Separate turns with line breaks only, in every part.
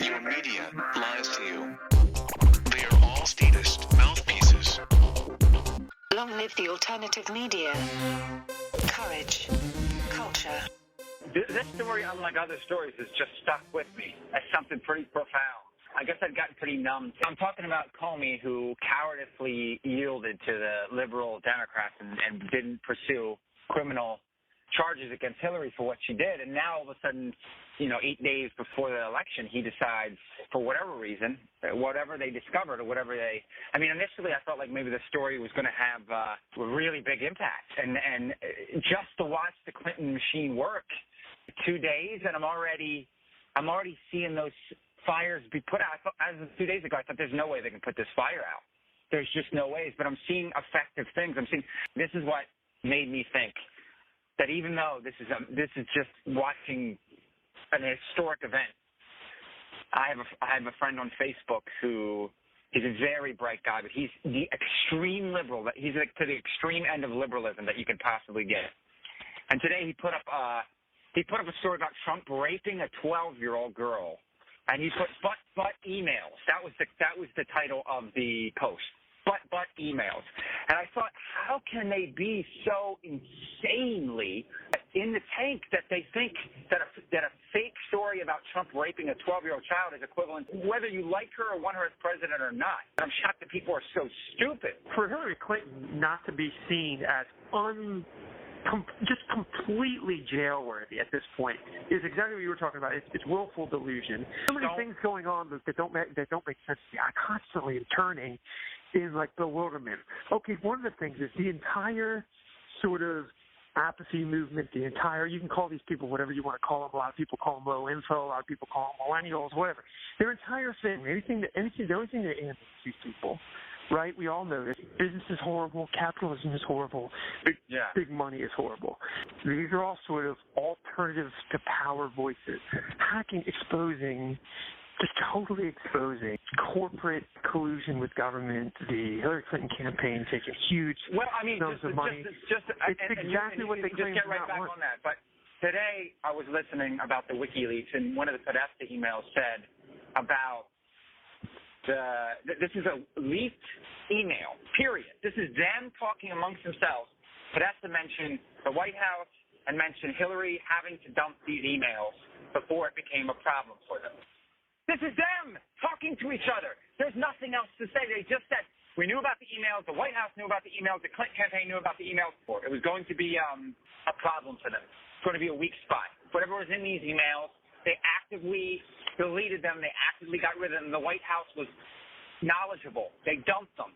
Your media lies to you. They are all statist mouthpieces.
Long live the alternative media. Courage. Culture.
This story, unlike other stories, has just stuck with me as something pretty profound. I guess I've gotten pretty numb. I'm talking about Comey, who cowardice yielded to the liberal Democrats and didn't pursue criminal charges against Hillary for what she did. And now, all of a sudden, 8 days before the election, he decides, for whatever reason, whatever they discovered or whatever initially I felt like maybe the story was going to have a really big impact. And just to watch the Clinton machine work 2 days, and I'm already seeing those fires be put out. As of 2 days ago, I thought there's no way they can put this fire out. There's just no ways. But I'm seeing effective things. This is what made me think that even though this is just watching an historic event. I have a friend on Facebook who is a very bright guy, but he's the extreme liberal. He's to the extreme end of liberalism that you could possibly get. And today he put up a story about Trump raping a 12-year-old girl, and he put but emails. That was the title of the post. But emails. And I thought, how can they be so insanely in the tank that they think that a fake story about Trump raping a 12-year-old child is equivalent, whether you like her or want her as president or not. I'm shocked that people are so stupid.
For Hillary Clinton not to be seen as just completely jail-worthy at this point is exactly what you were talking about. It's willful delusion. So many things going on that don't make sense to me. I constantly am turning in bewilderment. Okay, one of the things is the entire sort of apathy movement, you can call these people whatever you want to call them. A lot of people call them low info. A lot of people call them millennials, whatever. Their entire thing, the only thing that animates these people, right? We all know this. Business is horrible. Capitalism is horrible. Big money is horrible. These are all sort of alternatives to power voices. Just totally exposing corporate collusion with government, the Hillary Clinton campaign taking huge sums of money. It's exactly what they claim.
Just get right back on that. But today I was listening about the WikiLeaks, and one of the Podesta emails said about this is a leaked email, period. This is them talking amongst themselves. Podesta mentioned the White House and mentioned Hillary having to dump these emails before it became a problem for them. This is them talking to each other. There's nothing else to say. They just said, we knew about the emails, the White House knew about the emails, the Clinton campaign knew about the emails before. It was going to be a problem for them. It's going to be a weak spot. Whatever was in these emails, they actively deleted them. They actively got rid of them. The White House was knowledgeable. They dumped them.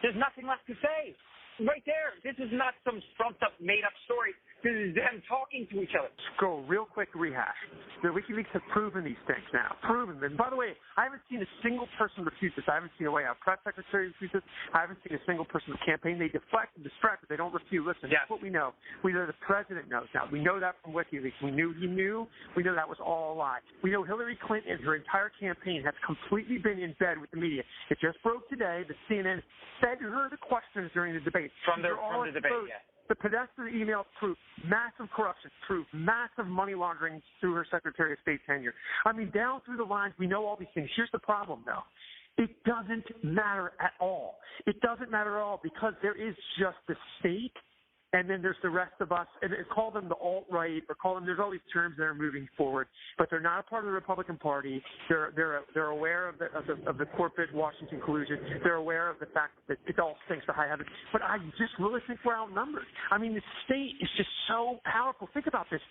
There's nothing left to say. Right there. This is not some trumped-up, made-up story. This is them talking to each other.
Go real quick rehash. The WikiLeaks have proven these things now. Proven them. By the way, I haven't seen a single person refute this. I haven't seen a White House press secretary refute this. I haven't seen a single person in the campaign. They deflect and distract, but they don't refute. Listen, That's what we know. We know the president knows now. We know that from WikiLeaks. We knew he knew. We know that was all a lie. We know Hillary Clinton and her entire campaign has completely been in bed with the media. It just broke today. The CNN fed her the questions during the debate.
From the debate, yeah.
The Podesta emails prove massive corruption, prove massive money laundering through her Secretary of State tenure. Down through the lines, we know all these things. Here's the problem, though. It doesn't matter at all. It doesn't matter at all because there is just the state, and then there's the rest of us, and call them the alt-right, or call them, there's all these terms that are moving forward, but they're not a part of the Republican Party. They're aware of the corporate Washington collusion. They're aware of the fact that it all stinks to high heaven. But I just really think we're outnumbered. The state is just so powerful. Think about this.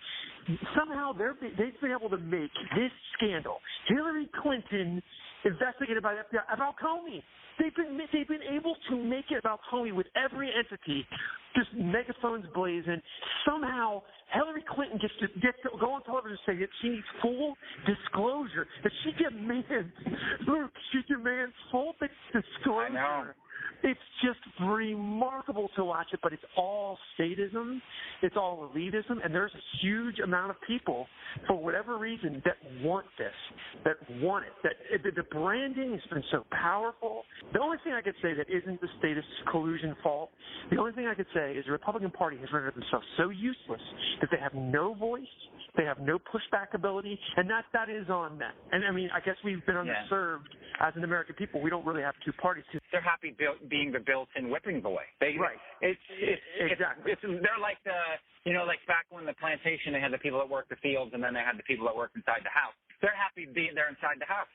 Somehow they've been able to make this scandal, Hillary Clinton investigated by the FBI, about Comey. They've been able to make it about Comey with every entity, just megaphones blazing. Somehow Hillary Clinton gets to go on television and say that she needs full disclosure, that she demands full disclosure.
I know.
It's just remarkable to watch it, but it's all statism, it's all elitism, and there's a huge amount of people, for whatever reason, that want this, that want it. That the branding has been so powerful. The only thing I could say that isn't the statist collusion fault, the only thing I could say is the Republican Party has rendered themselves so useless that they have no voice, They have no pushback ability, and that is on them. And I mean, I guess we've been underserved as an American people. We don't really have two parties.
They're happy being the built-in whipping boy.
Right. Exactly.
They're like like back when the plantation, they had the people that worked the fields, and then they had the people that worked inside the house. They're happy being there inside the house.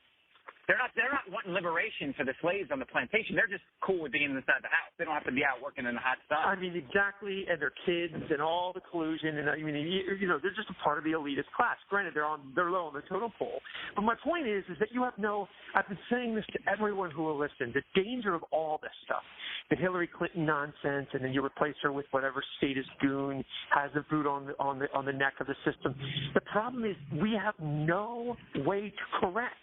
They're not wanting liberation for the slaves on the plantation. They're just cool with being inside the house. They don't have to be out working in the hot sun.
I mean, exactly, and their kids and all the collusion, and I mean, they're just a part of the elitist class. Granted, they're low on the totem pole. But my point is that you have I've been saying this to everyone who will listen. The danger of all this stuff, the Hillary Clinton nonsense, and then you replace her with whatever statist goon has the boot on the neck of the system. The problem is we have no way to correct.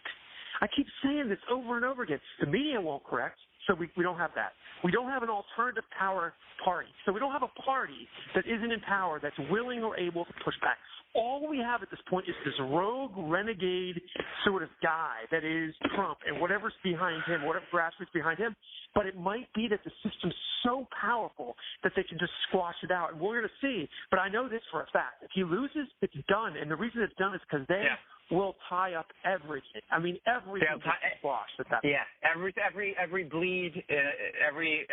I keep saying this over and over again. The media won't correct, so we don't have that. We don't have an alternative power party. So we don't have a party that isn't in power that's willing or able to push back. All we have at this point is this rogue, renegade sort of guy that is Trump and whatever's behind him, whatever grassroots behind him. But it might be that the system's so powerful that they can just squash it out. And we're going to see. But I know this for a fact. If he loses, it's done. And the reason it's done is because they will tie up everything. I mean, everything is squashed at that point.
Yeah, every bleed, every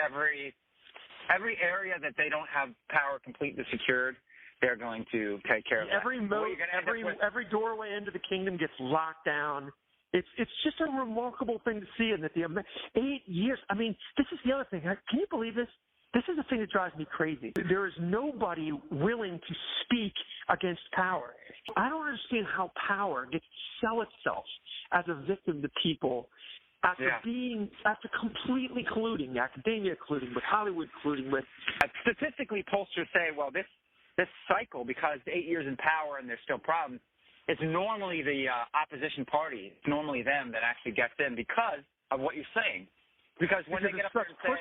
area that they don't have power completely secured, they're going to take care of.
Every doorway into the kingdom gets locked down. It's just a remarkable thing to see, and that the 8 years. I mean, this is the other thing. Can you believe this? This is the thing that drives me crazy. There is nobody willing to speak against power. I don't understand how power gets to sell itself as a victim to people after completely colluding, academia colluding with, Hollywood colluding with.
Statistically, pollsters say, well, this cycle, because 8 years in power and there's still problems, it's normally the opposition party. It's normally them that actually gets in because of what you're saying. Because when they get up there and say,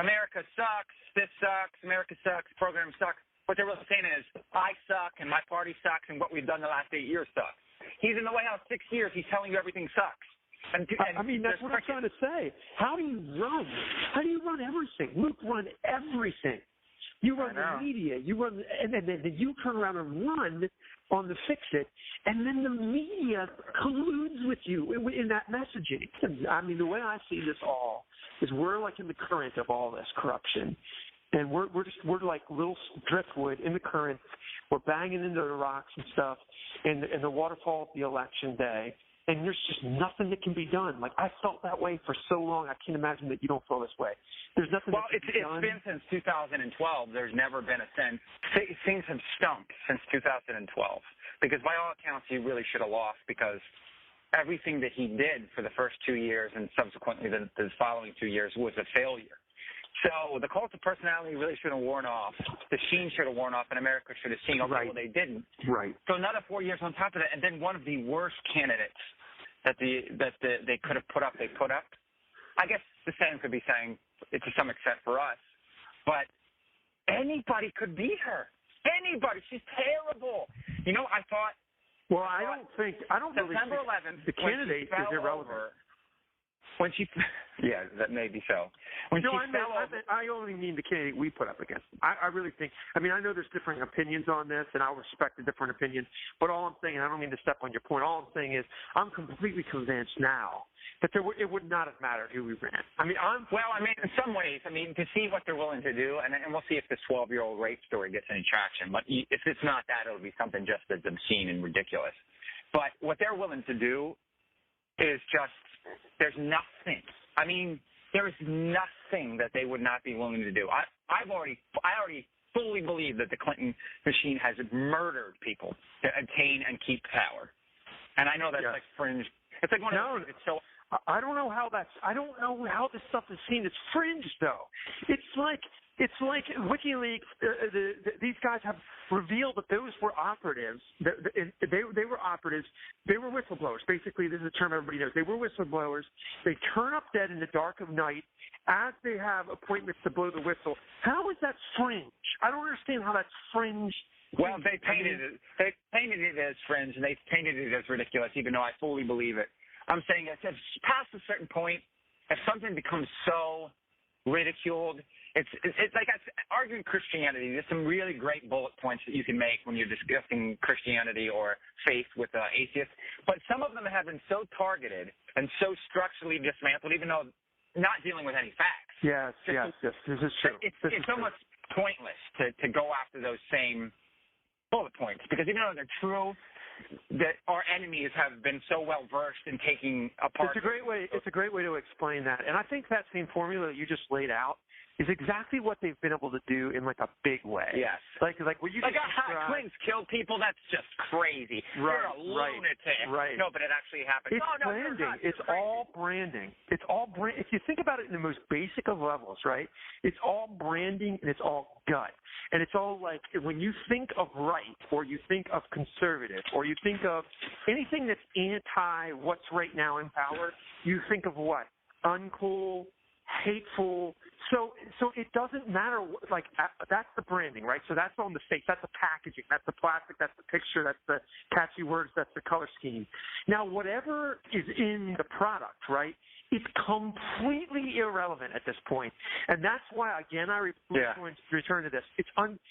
America sucks, this sucks, America sucks, program sucks, what they're really saying is, I suck and my party sucks and what we've done the last 8 years sucks. He's in the White House 6 years. He's telling you everything sucks. And
I mean, that's what I'm trying to say. How do you run? How do you run everything? Luke, run everything. You run the media. You run, and then you turn around and run on the fix-it, and then the media colludes with you in that messaging. I mean, the way I see this all is we're like in the current of all this corruption, and we're like little driftwood in the current. We're banging into the rocks and stuff, and the waterfall of the election day. And there's just nothing that can be done. Like, I felt that way for so long, I can't imagine that you don't feel this way. There's nothing that can be done. Well, it's been since 2012. There's never been a sense. Things have stumped since 2012. Because by all accounts, he really should have lost because everything that he did for the first 2 years and subsequently the following 2 years was a failure. So the cult of personality really should have worn off. The sheen should have worn off, and America should have seen, okay, well, they didn't. Right. So another 4 years on top of that, and then one of the worst candidates that they could have put up, they put up. I guess the same could be saying it to some extent for us, but anybody could beat her. Anybody. She's terrible. You know, I thought. Well, I don't really think September 11th, the candidate is irrelevant. When she, yeah, that may be so. I only mean the candidate we put up against. I really think, I mean, I know there's different opinions on this, and I'll respect the different opinions, but all I'm saying, and I don't mean to step on your point, all I'm saying is I'm completely convinced now that it would not have mattered who we ran. I mean, in some ways, to see what they're willing to do, and we'll see if this 12-year-old rape story gets any traction, but if it's not that, it'll be something just as obscene and ridiculous. But what they're willing to do is just, there's nothing. I mean, there is nothing that they would not be willing to do. I already fully believe that the Clinton machine has murdered people to attain and keep power. And I know that's like fringe. It's like one of those things. It's so. I don't know how this stuff is seen as fringe, though. It's like WikiLeaks. These guys have revealed that those were operatives. They were operatives. They were whistleblowers. Basically, this is a term everybody knows. They were whistleblowers. They turn up dead in the dark of night as they have appointments to blow the whistle. How is that fringe? I don't understand how that's fringe. Well, they painted it as fringe, and they painted it as ridiculous, even though I fully believe it. I'm saying that past a certain point, if something becomes so
ridiculed. It's like arguing Christianity. There's some really great bullet points that you can make when you're discussing Christianity or faith with atheists. But some of them have been so targeted and so structurally dismantled, even though not dealing with any facts.
Yes. This is true.
It's almost pointless to go after those same bullet points, because even though they're true, that our enemies have been so well versed in taking apart.
It's a great way to explain that, and I think that same formula that you just laid out is exactly what they've been able to do in like a big way.
Yes.
Like what you just described.
Twins kill people. That's just crazy. You're a lunatic.
Right.
No, but it actually happened.
It's branding. It's all branding. It's all brand. If you think about it in the most basic of levels, right? It's all branding and it's all gut. And it's all like when you think of right, or you think of conservative, or you think of anything that's anti what's right now in power, you think of what? Uncool, hateful. So it doesn't matter. Like that's the branding, right? So that's on the face. That's the packaging. That's the plastic. That's the picture. That's the catchy words. That's the color scheme. Now, whatever is in the product, right? It's completely irrelevant at this point, and that's why again I return to this.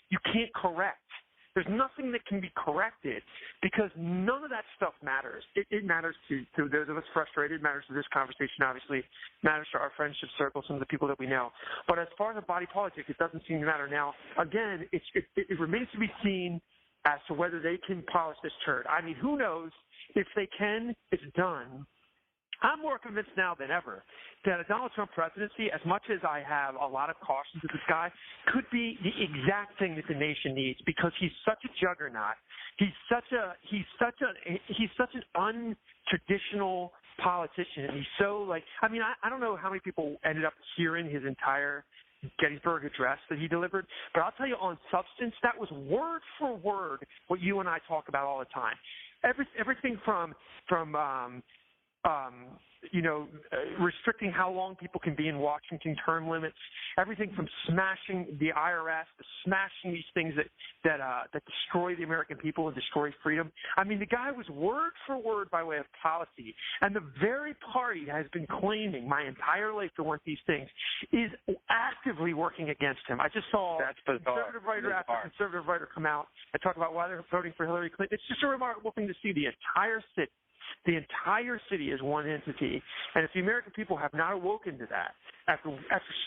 You can't correct. There's nothing that can be corrected because none of that stuff matters. It matters to those of us frustrated. It matters to this conversation, obviously. It matters to our friendship circle, some of the people that we know. But as far as the body politic, it doesn't seem to matter. Now, again, it remains to be seen as to whether they can polish this turd. I mean, who knows? If they can, it's done. I'm more convinced now than ever that a Donald Trump presidency, as much as I have a lot of caution to this guy, could be the exact thing that the nation needs because he's such a juggernaut. He's such an untraditional politician. And he's so I don't know how many people ended up hearing his entire Gettysburg Address that he delivered, but I'll tell you on substance, that was word for word what you and I talk about all the time. Everything from restricting how long people can be in Washington, term limits, everything from smashing the IRS to smashing these things that destroy the American people and destroy freedom. I mean, the guy was word for word by way of policy, and the very party that has been claiming my entire life to want these things is actively working against him. I just saw conservative writer after conservative writer come out and talk about why they're voting for Hillary Clinton. It's just a remarkable thing to see. The entire city is one entity, and if the American people have not awoken to that, after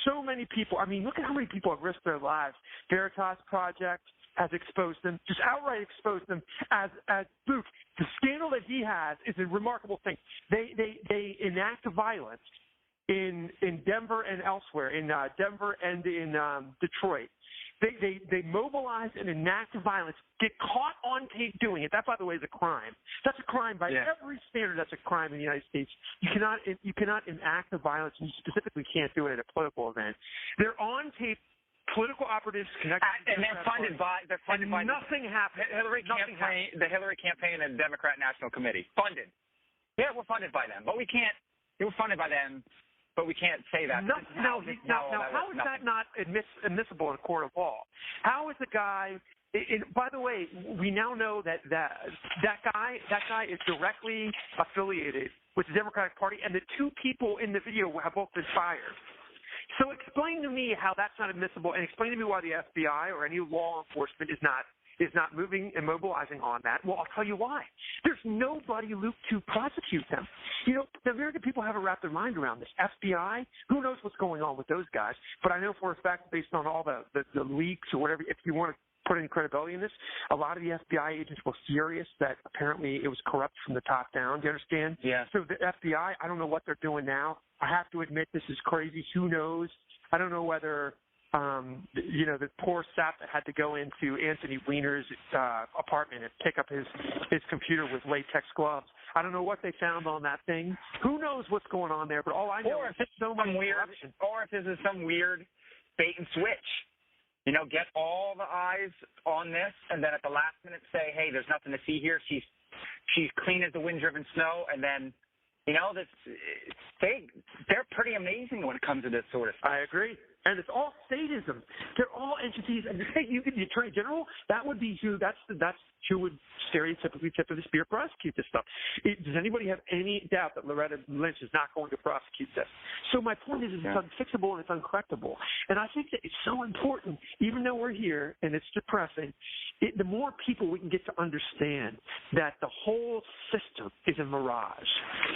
so many people, I mean, look at how many people have risked their lives. Veritas Project has exposed them, just outright exposed them as Luke. The scandal that he has is a remarkable thing. They enact violence in Denver and elsewhere, in Denver and in Detroit. They mobilize and enact violence, get caught on tape doing it. That, by the way, is a crime. That's a crime by every standard. That's a crime in the United States. You cannot enact the violence, and you specifically can't do it at a political event. They're on tape. Political operatives connected,
and they're funded by
nothing happened.
The Hillary campaign and Democrat National Committee funded. Yeah, we're funded by them, but we can't. We're funded by them. But we can't say that.
Now, how is that not admissible in a court of law? How is the guy? By the way, we now know that guy is directly affiliated with the Democratic Party, and the two people in the video have both been fired. So explain to me how that's not admissible, and explain to me why the FBI or any law enforcement is not moving and mobilizing on that. Well, I'll tell you why. There's nobody, Luke, to prosecute them. You know, the American people haven't wrapped their mind around this. FBI, who knows what's going on with those guys? But I know for a fact, based on all the leaks or whatever, if you want to put any credibility in this, a lot of the FBI agents were furious that apparently it was corrupt from the top down. Do you understand?
Yeah.
So the FBI, I don't know what they're doing now. I have to admit this is crazy. Who knows? I don't know whether the poor sap that had to go into Anthony Weiner's apartment and pick up his computer with latex gloves. I don't know what they found on that thing. Who knows what's going on there? But all I know is so much corruption.
Or if this is some weird bait and switch. You know, get all the eyes on this, and then at the last minute say, "Hey, there's nothing to see here. She's clean as the wind-driven snow," and then. You know, they're pretty amazing when it comes to this sort of stuff.
I agree. And it's all statism. They're all entities. And the Attorney General, that would be who. That's who would stereotypically tip of the spear prosecute this stuff. Does anybody have any doubt that Loretta Lynch is not going to prosecute this? So my point is, it's unfixable and it's uncorrectable. And I think that it's so important, even though we're here and it's depressing. The more people we can get to understand that the whole system is a mirage.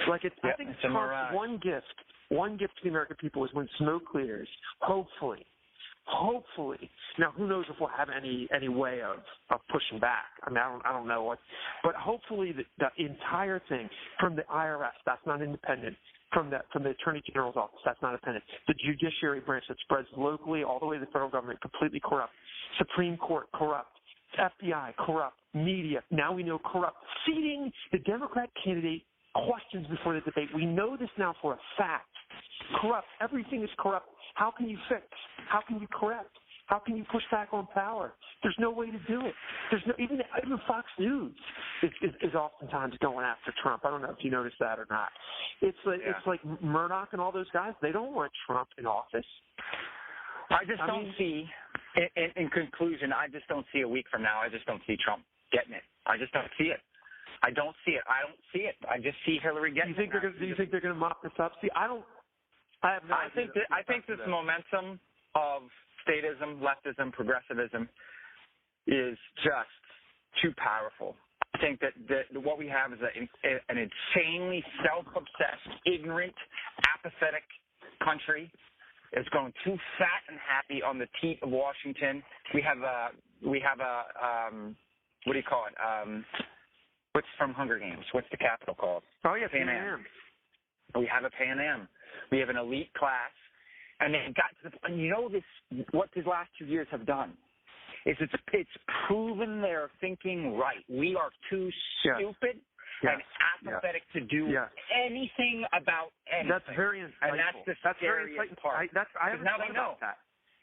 Like I think
it's a mirage.
One gift to the American people is when smoke clears. Hopefully. Now, who knows if we'll have any way of pushing back? I mean, I don't know what, but hopefully the entire thing from the IRS, that's not independent. From the Attorney General's office, that's not independent. The judiciary branch that spreads locally all the way to the federal government, completely corrupt. Supreme Court, corrupt. FBI, corrupt. Media, now we know corrupt. Feeding the Democrat candidate questions before the debate. We know this now for a fact. Corrupt. Everything is corrupt. How can you fix? How can you correct? How can you push back on power? There's no way to do it. There's no even Fox News is oftentimes going after Trump. I don't know if you noticed that or not. It's like Murdoch and all those guys. They don't want Trump in office.
I don't see. In conclusion, I just don't see a week from now. I just don't see Trump getting it. I just don't see it. I don't see it. I just see Hillary getting it.
Do you think they're going to mop this up? See, I have no idea.
I think this momentum of statism, leftism, progressivism is just too powerful. I think that what we have is an insanely self-obsessed, ignorant, apathetic country. It's grown too fat and happy on the teat of Washington. We have a what do you call it? What's from Hunger Games? What's the capital called?
Oh yeah, Pan Am.
We have a Pan Am. We have an elite class, and they've got to the. And you know this? What these last 2 years have done is it's proven their thinking right. We are too stupid and apathetic to do anything about anything.
That's very insightful.
And that's the scariest part.
I haven't thought about that.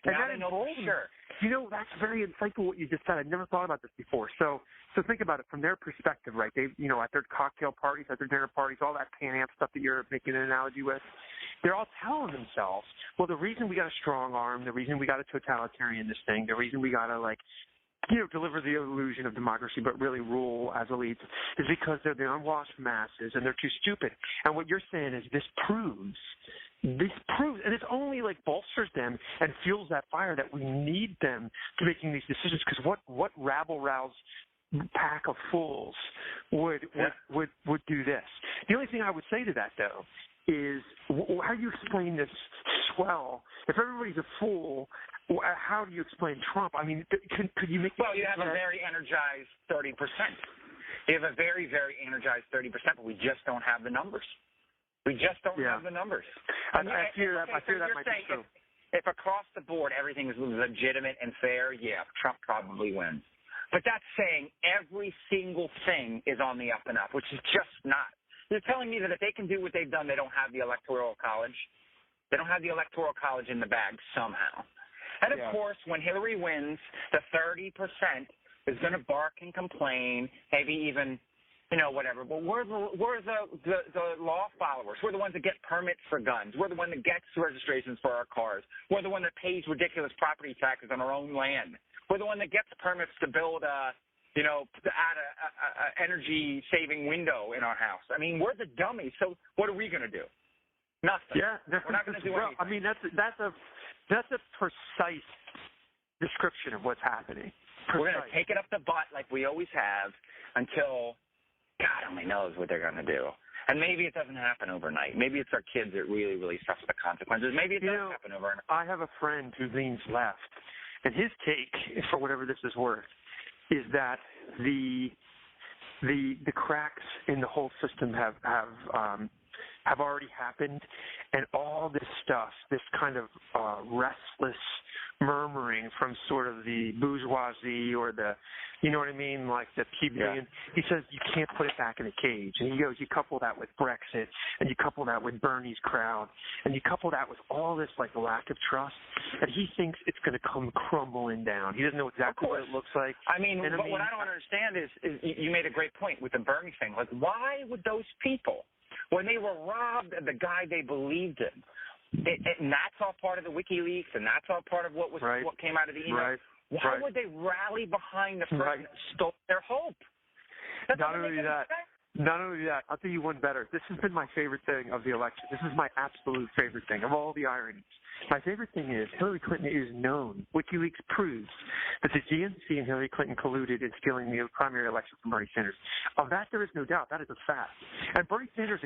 And
now
that
know for sure.
You know, that's very insightful what you just said. I'd never thought about this before. So think about it from their perspective, right? They, at their cocktail parties, at their dinner parties, all that Pan Am stuff that you're making an analogy with, they're all telling themselves, well, the reason we got a strong arm, the reason we got a totalitarian this thing, the reason we got to deliver the illusion of democracy but really rule as elites is because they're the unwashed masses and they're too stupid. And what you're saying is this proves, and it's only bolsters them and fuels that fire that we need them to making these decisions. Because what rabble-roused pack of fools would do this? The only thing I would say to that, though, is how do you explain this swell? If everybody's a fool, how do you explain Trump? I mean, could you make?
Well, you have a very energized 30%. You have a very, very energized 30%, but we just don't have the numbers. We just don't have the numbers.
I fear that might be true.
If across the board everything is legitimate and fair, Trump probably wins. But that's saying every single thing is on the up and up, which is just not. You're telling me that if they can do what they've done, they don't have the Electoral College? They don't have the Electoral College in the bag somehow. And, of course, when Hillary wins, the 30% is going to bark and complain, maybe even, whatever. But we're the law followers. We're the ones that get permits for guns. We're the one that gets registrations for our cars. We're the one that pays ridiculous property taxes on our own land. We're the one that gets permits to build to add a energy-saving window in our house. I mean, we're the dummies, so what are we going to do? Nothing.
Yeah,
we're not going to do anything.
I mean, that's a precise description of what's happening. Precise.
We're going to take it up the butt like we always have until God only knows what they're going to do. And maybe it doesn't happen overnight. Maybe it's our kids that really, really suffer the consequences. Maybe it doesn't happen overnight.
I have a friend who leans left, and his take, for whatever this is worth, is that the cracks in the whole system have already happened, and all this stuff, this kind of restless murmuring from sort of the bourgeoisie or the, you know what I mean, like the plebeian. He says you can't put it back in a cage. And he goes, you couple that with Brexit, and you couple that with Bernie's crowd, and you couple that with all this lack of trust, and he thinks it's going to come crumbling down. He doesn't know exactly what it looks like.
I mean, what I don't understand is you made a great point with the Bernie thing. Like, why would those people, when they were robbed of the guy they believed in, And that's all part of the WikiLeaks, and that's all part of what came out of the email.
Right.
Why would they rally behind the person that stole their hope?
Not only that, I'll tell you one better. This has been my favorite thing of the election. This is my absolute favorite thing of all the ironies. My favorite thing is Hillary Clinton is known. WikiLeaks proves that the GNC and Hillary Clinton colluded in stealing the primary election from Bernie Sanders. Of that, there is no doubt. That is a fact. And Bernie Sanders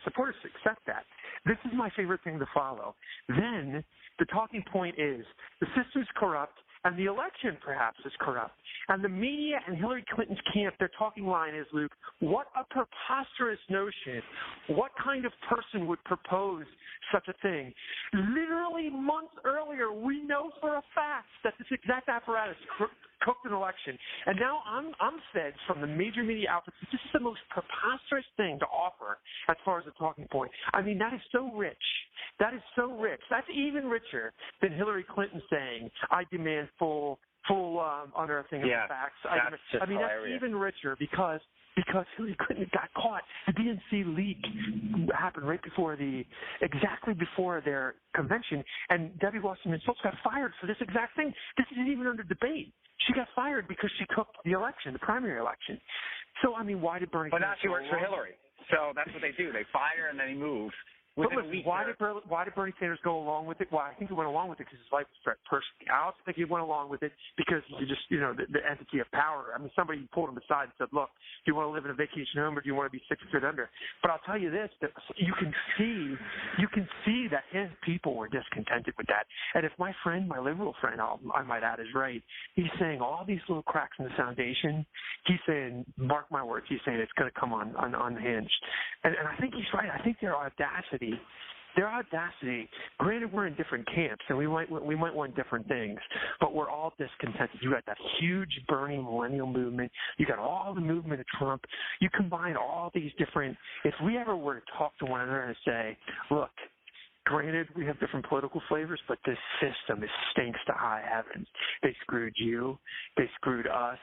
supporters accept that. This is my favorite thing to follow. Then the talking point is the system's corrupt, and the election perhaps is corrupt. And the media and Hillary Clinton's camp, their talking line is, Luke, what a preposterous notion. What kind of person would propose such a thing? Literally months earlier, we know for a fact that this exact apparatus cooked an election. And now I'm fed from the major media outlets. This is the most preposterous thing to offer as far as a talking point. I mean, that is so rich. That is so rich. That's even richer than Hillary Clinton saying, I demand full unearthing of the facts. That's even richer because Hillary Clinton got caught. The DNC leak happened exactly before their convention, and Debbie Wasserman Schultz got fired for this exact thing. This isn't even under debate. She got fired because she cooked the election, the primary election. So, I mean, why did Bernie Sanders...
Well, now she works for Hillary. So that's what they do. They fire and then they move.
But listen, why did Bernie Sanders go along with it? Well, I think he went along with it because his life was threatened personally. I also think he went along with it because you just, the entity of power. I mean, somebody pulled him aside and said, look, do you want to live in a vacation home or do you want to be 6 feet under? But I'll tell you this, that you can see that his people were discontented with that. And if my liberal friend, I might add, is right, he's saying all these little cracks in the foundation, he's saying, mark my words, he's saying it's going to come unhinged. And I think he's right. I think their audacity, granted we're in different camps and we might want different things, but we're all discontented. You got that huge Bernie millennial movement. You got all the movement of Trump. You combine all these different, if we ever were to talk to one another and say, look, granted, we have different political flavors, but this system stinks to high heavens. They screwed you. They screwed us.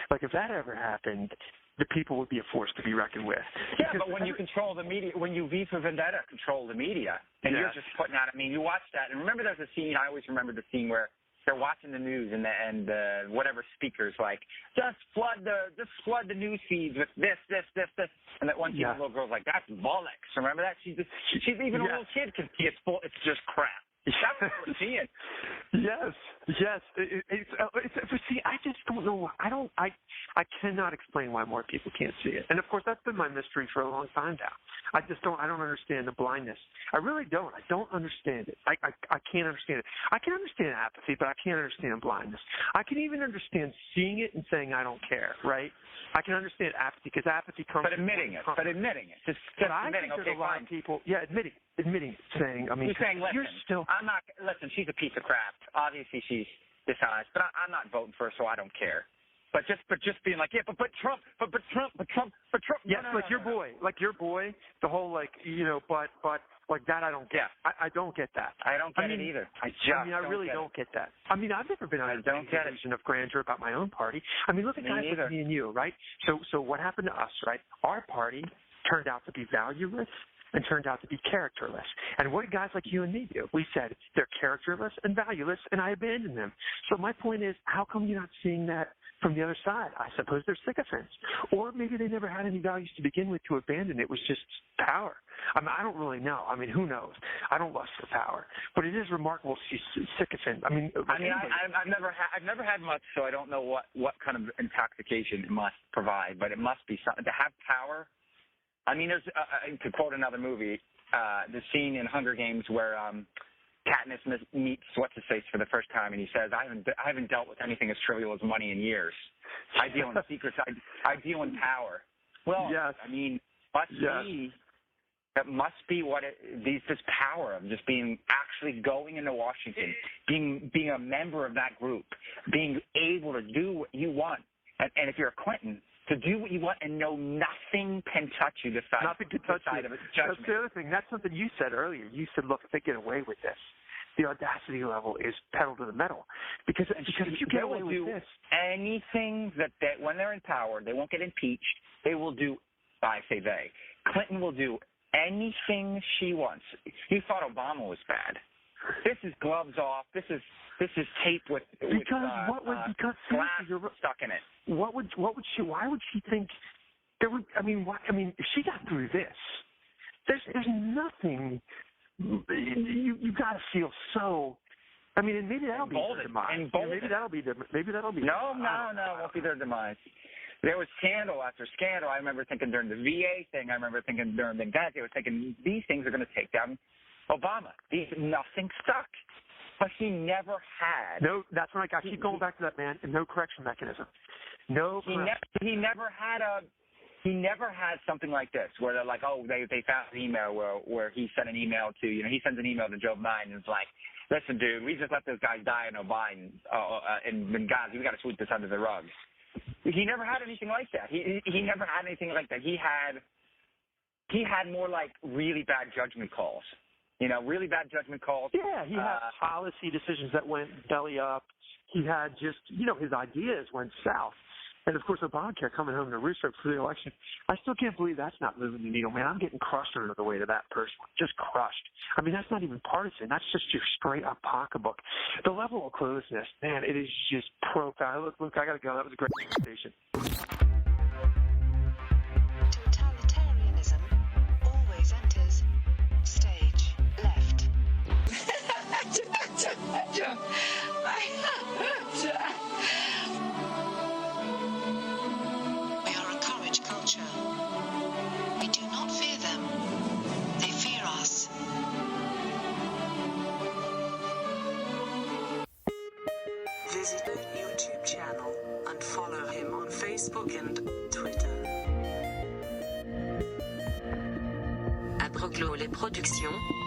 Like, if that ever happened, the people would be a force to be reckoned with.
Yeah, but when you control the media, when you V for Vendetta control the media, and you're just putting out, I mean, you watch that, and remember there's a scene, I always remember the scene where they're watching the news and whatever speaker's like, just flood the news feeds with this, and that one little girl's like, that's bollocks. Remember that? She's even a little kid can see it's just crap. That's what we're seeing.
Yes. See, I just don't know. I cannot explain why more people can't see it. And of course, that's been my mystery for a long time now. I don't understand the blindness. I really don't. I don't understand it. I can't understand it. I can understand apathy, but I can't understand blindness. I can even understand seeing it and saying I don't care, right? I can understand apathy because apathy comes
But admitting it. Just
I
admitting,
think there's a lot of people, admitting it, saying, I mean,
you're saying, listen, she's a piece of crap. Obviously she's dishonest, but I'm not voting for her, so I don't care. But just being like, but Trump.
Yes, your boy, the whole but like that I don't get.
Yeah.
I don't get that.
I don't get it either.
I really don't get that. I mean, I've never been under the illusion of grandeur about my own party. I mean, look at guys like me and you, right? So what happened to us, right? Our party turned out to be valueless and turned out to be characterless. And what did guys like you and me do? We said they're characterless and valueless, and I abandoned them. So my point is, how come you're not seeing that from the other side? I suppose they're sycophants. Or maybe they never had any values to begin with to abandon. It was just power. I mean, I don't really know. I mean, who knows? I don't lust for power. But it is remarkable she's sycophant.
I've never had much, so I don't know what kind of intoxication it must provide, but it must be something. To have power, I mean, there's, to quote another movie, the scene in Hunger Games where Katniss meets what's-his-face for the first time, and he says, I haven't dealt with anything as trivial as money in years. I deal in secrets. I deal in power. Well,
yes.
I mean, that must be what this power of just being actually going into Washington, being a member of that group, being able to do what you want. And if you're a Clinton, to do what you want and know nothing can touch you
nothing can touch you. That's the other thing. That's something you said earlier. You said, look, if they get away with this, the audacity level is pedal to the metal. Because if you get away with this,
anything that when they're in power, they won't get impeached. They will do, I say they, Clinton will do anything she wants. You thought Obama was bad. This is gloves off. This is tape with
because
glass stuck in it.
Why would she think there would? I mean, if she got through this, there's nothing. You got to feel so. I mean, and maybe that'll be their demise. Maybe that'll be.
No, it won't be their demise. There was scandal after scandal. I remember thinking during the VA thing. I remember thinking during the Benghazi. I was thinking these things are going to take down Obama. Nothing stuck. But he never had.
No, that's right. I keep going back to that, man. No correction mechanism.
He never had something like this where they're like, oh, they found an email where he sent an email to, he sends an email to Joe Biden and it's like, listen, dude, we just let those guys die in Biden in Benghazi. We got to sweep this under the rug. He never had anything like that. He never had anything like that. He had more like really bad judgment calls. Really bad judgment calls.
Yeah, he had policy decisions that went belly up. He had just, his ideas went south. And, of course, Obamacare coming home to roost for the election. I still can't believe that's not moving the needle, man. I'm getting crushed under the weight of that person. Just crushed. I mean, that's not even partisan. That's just your straight-up pocketbook. The level of closeness, man, it is just profound. Look, I got to go. That was a great conversation.
Totalitarianism always enters stage left. We are a courage culture. We do not fear them. They fear us. Visit his YouTube channel and follow him on Facebook and Twitter. Aproclo les productions.